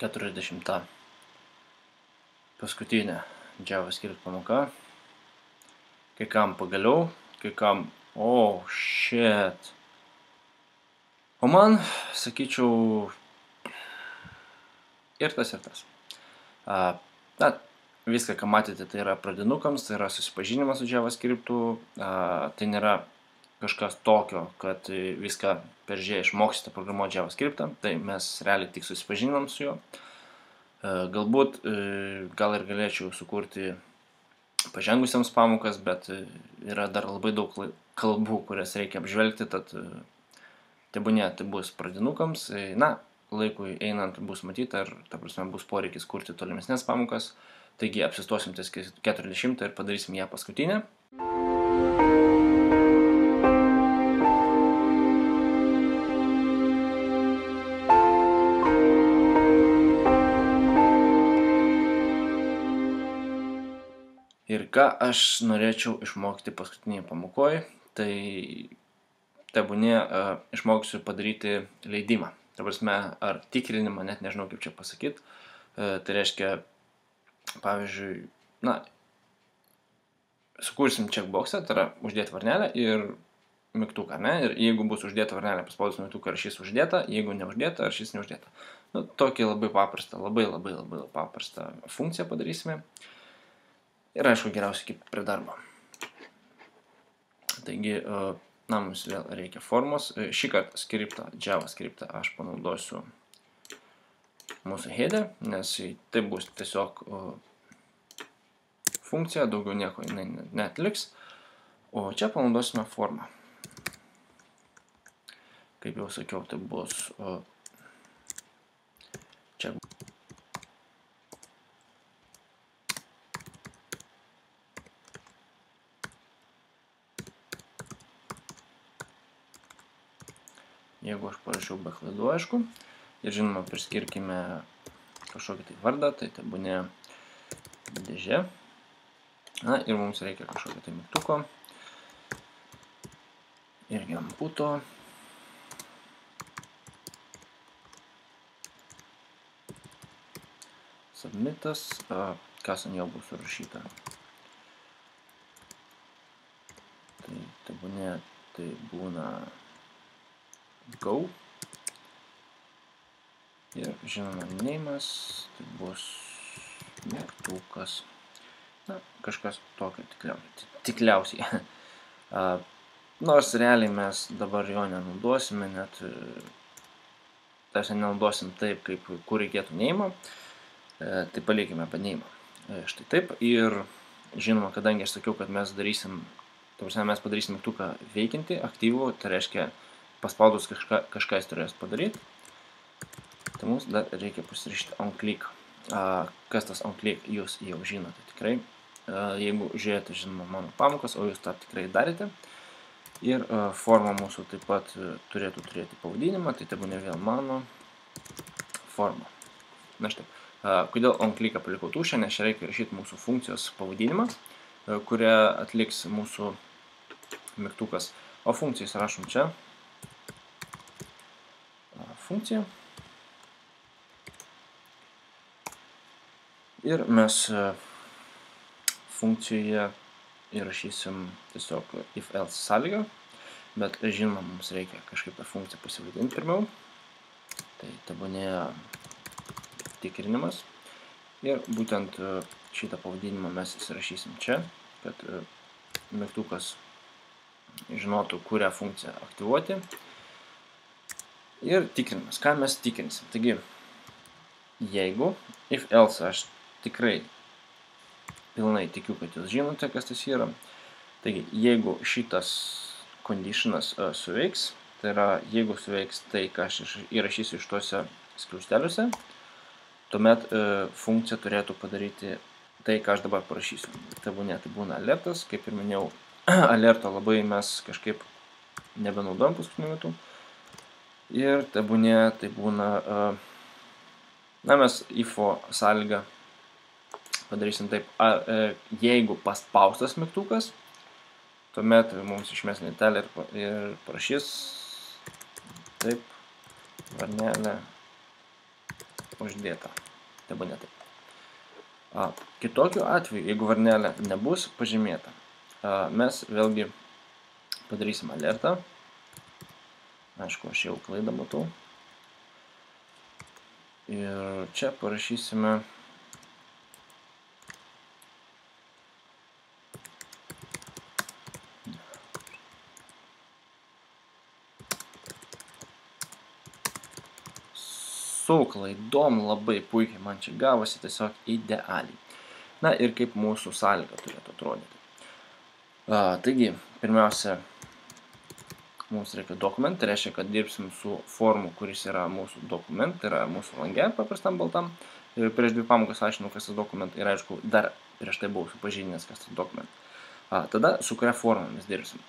40 paskutinė JavaScript pamoka. Kai kam pagaliau, kai kam, shit. O man, sakyčiau, ir tas, ir tas. Viską, ką matėte, tai yra pradinukams, tai yra susipažinimas su JavaScriptu, tai nėra kažkas tokio, kad viską peržiūrėję išmoksite programuoti JavaScriptą, tai mes realiai tik susipažinom su juo. Galbūt, gal ir galėčiau sukurti pažengusiams pamokas, bet yra dar labai daug kalbų, kurias reikia apžvelgti, tad tebūnie tai bus pradinukams. Laikui einant bus matyta, ar ta prasme bus poreikis kurti tolimesnės pamokas. Taigi apsistosim ties 40 ir padarysim ją paskutinę. Ir ką aš norėčiau išmokti paskutinėje pamokoje, tai tebūnie išmoksiu padaryti leidimą. Ta prasme, ar tikrinimą, net nežinau kaip čia pasakyti. Tai reiškia, pavyzdžiui, sukursim checkboxą, tai yra uždėti varnelę ir mygtuką, ne? Ir jeigu bus uždėta varnelė, paspaudus mygtuką, rašys uždėta, jeigu neuždėta, rašys neuždėta. Tokį labai paprastą, labai paprastą funkciją padarysime. Ir aišku, geriausiai kaip prie darbo. Taigi, mums vėl reikia formos. Šį kartą JavaScriptą aš panaudosiu mūsų headę, nes tai bus tiesiog funkcija, daugiau nieko jinai neatliks. O čia panaudosime formą. Kaip jau sakiau, tai bus čia. Jeigu aš parašiau be klaidų, aišku. Ir žinoma, priskirkime kažkokį tai vardą, tai tebūnie dėžė. Ir mums reikia kažkokio tai mygtuko. Irgi amputo. Submitas. Kas ant jo bus surašyta. Tai tebūnie tai būna go. Ir žinoma, name'as, tai bus mygtukas. Kažkas tokio tikliausiai. Nors realiai mes dabar jo nenaudosime, net nenaudosim taip, kaip kur reikėtų name'o. Tai palikime apie name'ą. Štai taip. Ir žinoma, kadangi aš sakiau, kad mes darysim, mes padarysim mygtuką veikiantį, aktyvų, tai reiškia paspaudus kažką jis turės padaryti. Tai mums dar reikia pasirišti onClick. Kas tas onClick, jūs jau žinote tikrai. Jeigu žiūrėjote, žinoma, mano pamokas, o jūs tą tikrai darėte. Ir forma mūsų taip pat turėtų turėti pavadinimą, tai tebūnie vėl mano forma. Štai. Kodėl onClicką palikau tuščią, nes čia reikia rašyti mūsų funkcijos pavadinimą, kurią atliks mūsų mygtukas. O funkcijas rašom čia. Funkcija. Ir mes funkcijoje įrašysim tiesiog if-else sąlygą, bet žinoma, mums reikia kažkaip tą funkciją pasivadinti pirmiau. Tai tebūnie tikrinimas. Ir būtent šitą pavadinimą mes įsirašysim čia, kad mygtukas žinotų, kurią funkciją aktyvuoti. Ir tikrinimas. Ką mes tikrinsim? Taigi, jeigu, if-else, aš tikrai pilnai tikiu, kad jūs žinote, kas tas yra. Taigi, jeigu šitas conditionas suveiks, tai yra, jeigu suveiks tai, ką aš įrašysiu iš tuose skliausteliuose, tuomet funkcija turėtų padaryti tai, ką aš dabar parašysiu. Tai būna alertas, kaip ir minėjau, alerto labai mes kažkaip nebenaudojam paskutiniu metu. Ir tebūnie tai būna, mes ifo sąlygą padarysim taip, jeigu paspaustas mygtukas, tuomet mums išmes lentelę ir parašys taip, varnelė uždėta. Tebūnie taip. Kitokiu atveju, jeigu varnelė nebus pažymėta, mes vėlgi padarysim alertą. Aišku, aš jau klaidą matau. Ir čia parašysime su klaidom labai puikiai man čia gavosi, tiesiog idealiai. Na ir kaip mūsų sąlyga turėtų atrodyti. Taigi, pirmiausia, mums reikia dokument, tai reiškia, kad dirbsim su formu, kuris yra mūsų dokument, tai yra mūsų lange paprastam baltam. Ir prieš 2 pamokas aiškinau, kas tas dokument ir aišku, dar prieš tai buvau supažindinęs, kas tas dokument. Tada su kuria forma mes dirbsim.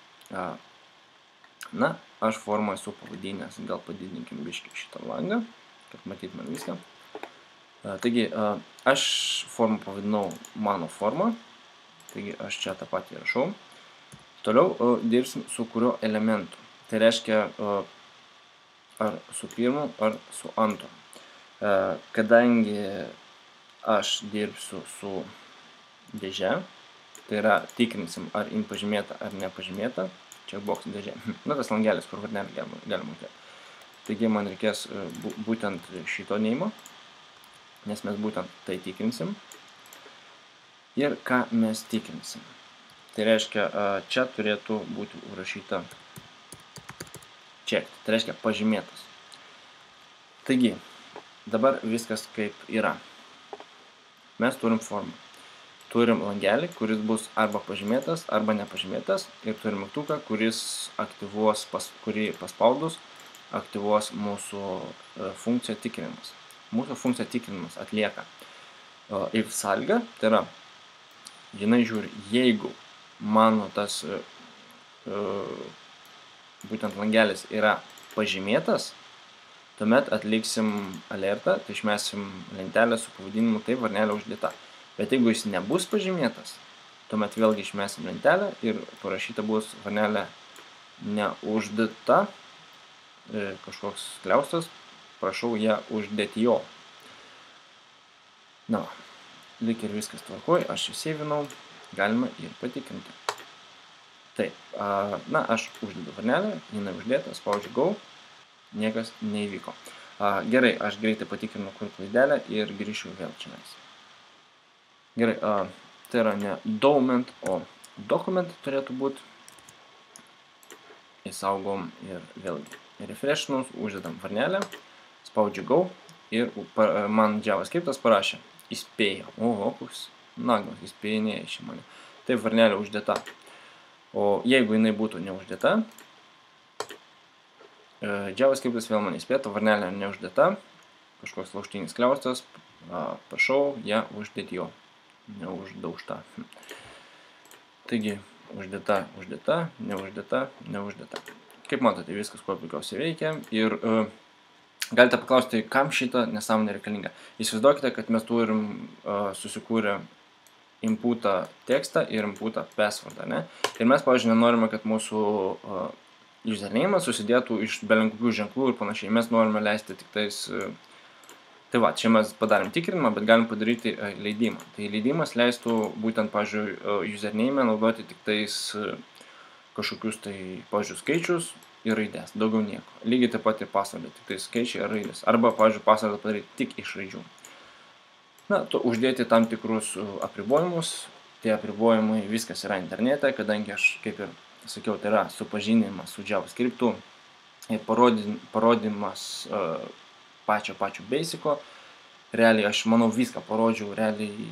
Na, aš formą esu pavadinęs, gal padidinkim biškį šitą langą, kad matytume viską. Taigi, aš formą pavadinau mano formą, taigi aš čia tą patį rašau. Toliau dirbsim su kurio elementu. Tai reiškia, ar su pirmu, ar su antru. Kadangi aš dirbsiu su dėže, tai yra tikrinsim, ar in pažymėta, ar nepažymėta. Čia box dėžė. Na, tas langelis, kur varnelį galima matyti. Taigi, man reikės būtent šito neimo, nes mes būtent tai tikrinsim. Ir ką mes tikrinsim. Tai reiškia, čia turėtų būti užrašyta checked, tai reiškia pažymėtas. Taigi, dabar viskas kaip yra. Mes turim formą. Turim langelį, kuris bus arba pažymėtas, arba nepažymėtas. Ir turim mygtuką, kuris aktyvuos, kurį paspaudus, aktyvuos mūsų funkciją tikrinimas. Mūsų funkciją tikrinimas atlieka if sąlyga, tai yra, jinai žiūri, jeigu mano tas būtent langelis yra pažymėtas, tuomet atliksim alertą, tai išmesim lentelę su pavadinimu taip varnelė uždėta. Bet jeigu jis nebus pažymėtas, tuomet vėlgi išmesim lentelę ir parašyta bus varnelė neuždėta, kažkoks kliaustas, prašau ją uždėti jo. Na, lyg ir viskas tvarkoj, aš įseivinau, galima ir patikrinti. Taip, na, aš uždedu varnelę, jinai uždėta, spaudžiu go, niekas neįvyko. Gerai, aš greitai patikrinu kur klaidelę ir grįšiu vėl čia. Gerai, tai yra ne document, o document turėtų būti. Įsaugom ir vėlgi refreshinus, uždedam varnelę, spaudžiu go ir man JavaScriptas parašė įspėjo. Oho, koks naglas, įspėjinėja iš mane. Taip, varnelė uždėta. O jeigu jinai būtų neuždėta, JavaScriptas vėl man įspėtų, varnelė neuždėta, kažkoks laužtinis kliaustas, prašau ją uždėti jo. Neuždaužta. Taigi, uždėta, uždėta, neuždėta, neuždėta. Kaip matote, viskas kuo puikiausiai veikia. Ir galite paklausti, kam šitą nesąmonę reikalinga. Įsivaizduokite, kad mes turim susikūrę inputą tekstą ir inputą passwordą, ne? Ir mes, pavyzdžiui, nenorime, kad mūsų username'as susidėtų iš belenkokių ženklų ir panašiai. Mes norime leisti tik tais. Tai va, čia mes padarėm tikrinimą, bet galim padaryti leidimą. Tai leidimas leistų būtent, pavyzdžiui, username naudoti tik tais kažkokius tai, pavyzdžiui, skaičius ir raidės, daugiau nieko. Lygiai taip pat ir pasvardą, tik tai skaičiai ir raidės. Arba, pavyzdžiui, pasvardą padaryti tik iš raidžių. Na, uždėti tam tikrus apribojimus. Tie apribojimai viskas yra internete, kadangi aš, kaip ir sakiau, tai yra supažindinimas su JavaScriptu ir parodimas pačio basico. Realiai aš manau viską parodžiau, realiai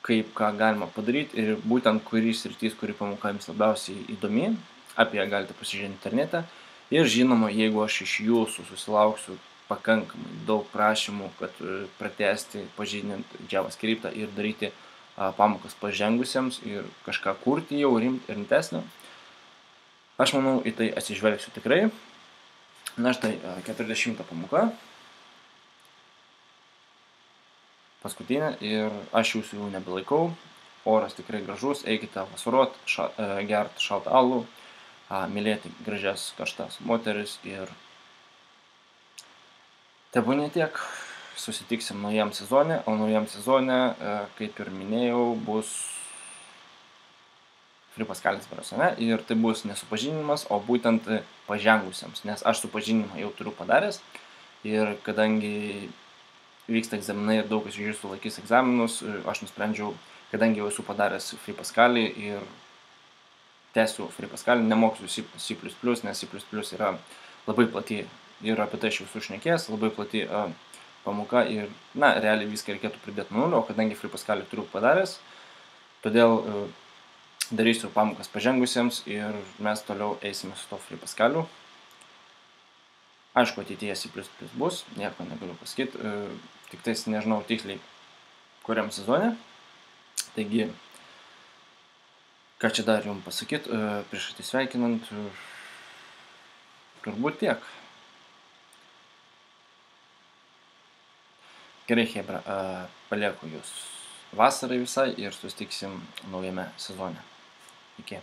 kaip ką galima padaryti ir būtent kuris sritis, kuri pamoka jums labiausiai įdomi, apie ją galite pasižiūrėti internete. Ir žinoma, jeigu aš iš jūsų susilauksiu pakankamai daug prašymų, kad pratęsti pažindinant JavaScriptą ir daryti pamokas pažengusiems ir kažką kurti jau rimtesnio, aš manau į tai atsižvelgsiu tikrai. Na štai 40 pamoka. Paskutinė ir aš jūsų jau nebelaikau. Oras tikrai gražus, eikite vasaruot, gert šaltą alų, mylėti gražias karštas moteris ir tebūnie tiek. susitiksim naujam sezone, o naujam sezone, kaip ir minėjau, bus Free Pascalis berods, ne? Ir tai bus nesupažinimas, o būtent pažengusiems, nes aš supažinimą jau turiu padaręs ir kadangi vyksta egzaminai ir daug kas iš jūsų laikys egzaminus, aš nusprendžiau, kadangi jau esu padaręs Free Pascalį ir tęsiu Free Pascalį, nemoksiu C++, nes C++ yra labai plati ir apie tai aš jau esu šnekėjęs, labai plati pamoka ir, na, realiai viską reikėtų pridėti nuo nulio, o kadangi Free Pascalį turiu padaręs, todėl darysiu pamokas pažengusiems ir mes toliau eisime su to Free Pascaliu. Aišku, ateityje C++ bus, nieko negaliu pasakyti, tik tais nežinau tiksliai kuriam sezone. Taigi, ką čia dar jums pasakyti, prieš atsisveikinant, turbūt tiek. Gerai, chebra, palieku jūs vasarai visai ir susitiksim naujame sezone. Iki.